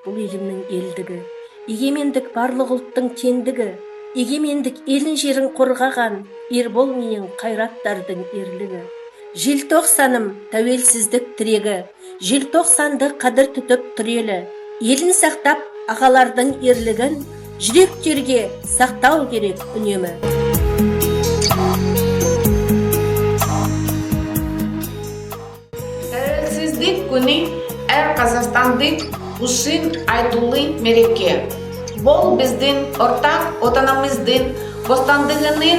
бұл елімнің елдігі. Егемендік барлық ұлттың теңдігі. Егемендік елін жерін қорғаған, ербол менен қайраттардың ерлігі. Желтоқсаным тәуелсіздік тірегі, желтоқсанды қадір тұтып түрелі. Елін сақтап ағалардың ерлігін, жүректерге сақтау керек үнемі. Тәуелсіздік күні әр қазақстандық үшін айтулы мереке. Бұл біздің ортақ отанымыздың бостандығының,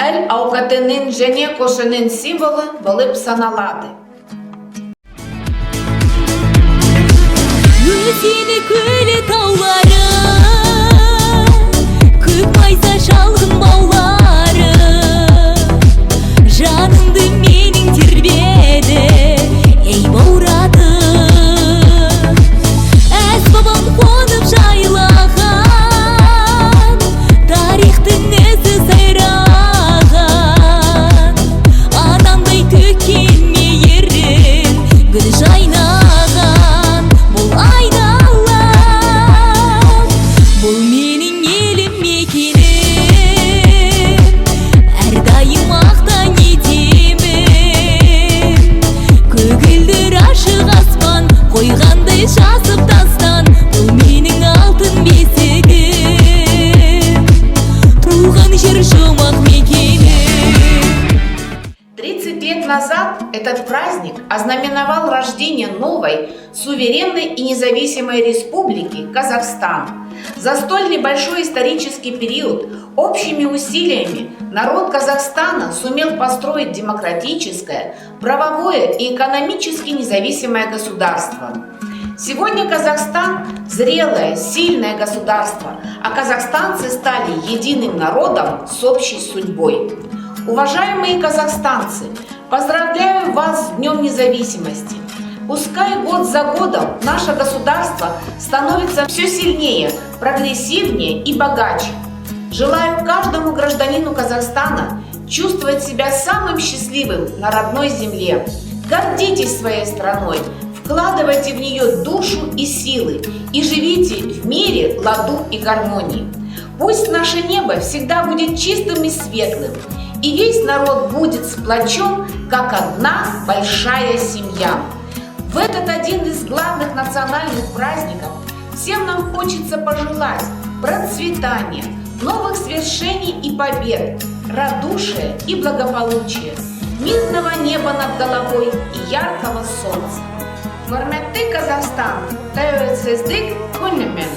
әл-ауқатының және көшінің символы болып саналады. Өзені көлі таулары, көк майса шалғын баулары, жанымды менің тербеді, ей баурады. Әз бабам қонып жайлаған, тарихтың ізі сайраған, анамдай төккен мейірін гүл жайнаған. Бұл айналам, бұл менің елім мекенім, әрдайым мақтан етемін. Көгілдір ашық аспан қойғандай жазып тастан, бұл менің алтын бесігім, туған жер жұмақ мекенім. 30 лет назад этот праздник ознаменовал рождение новой, суверенной и независимой республики Казахстан. За столь небольшой исторический период общими усилиями народ Казахстана сумел построить демократическое, правовое и экономически независимое государство. Сегодня Казахстан – зрелое, сильное государство, а казахстанцы стали единым народом с общей судьбой. Уважаемые казахстанцы, поздравляю вас с Днем независимости! Пускай год за годом наше государство становится все сильнее, прогрессивнее и богаче. Желаю каждому гражданину Казахстана чувствовать себя самым счастливым на родной земле. Гордитесь своей страной, вкладывайте в нее душу и силы и живите в мире, ладу и гармонии. Пусть наше небо всегда будет чистым и светлым, и весь народ будет сплочен, как одна большая семья. В этот один из главных национальных праздников всем нам хочется пожелать процветания, новых свершений и побед, радушия и благополучия, мирного неба над головой и яркого солнца. Хурметті Казахстан, тәуелсіздік күнімен!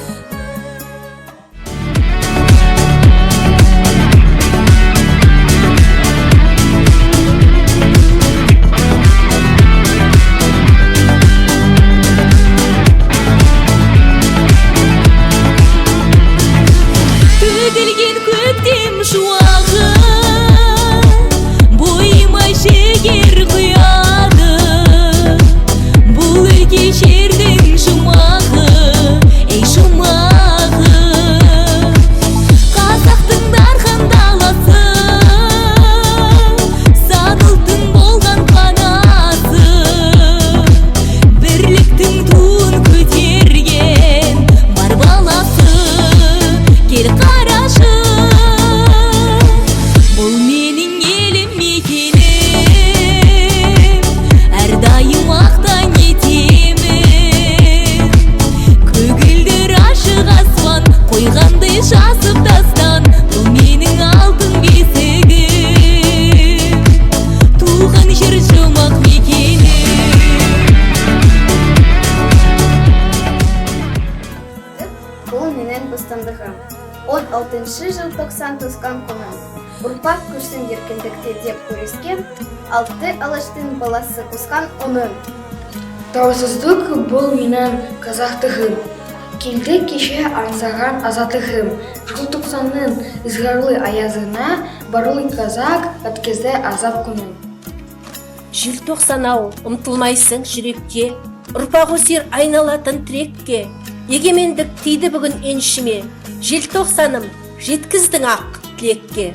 Төгілген көктем шуағы, бойыма жігер құяды. Бұл өлке жердің жұмағы, ей жұмағы. Қазақтың дархан даласы, сан ұлттың болған панасы. Бірліктің туын көтерген бар баласы. Кел қарашы, бұл менің елім мекенім, әрдайым мақтан етемін. Көгілдір ашық аспан қойғандай жазып тастан, бұл менің алтын бесігім, туған жер жұмақ мекенім. Бұл менің бостандығым. 16 желтоқсан туысқан күнім. Ұрпақ көшсін еркіндікте деп күрескен, 6 алаштың баласы қосқан ұным. Тәуелсіздік бұл менің қазақтығым. Келді кеше аңсаған азаттығым. Желтоқсанның ызғарлы аязына барлық қазақ өткізді азап күнін. Желтоқсан-ау, ұмтылмайсың жүрекке, ұрпақ өсер айналатын тірекке. Егемендік тиді бүгін еншіме, желтоқсаным жеткіздің ақ тілекке.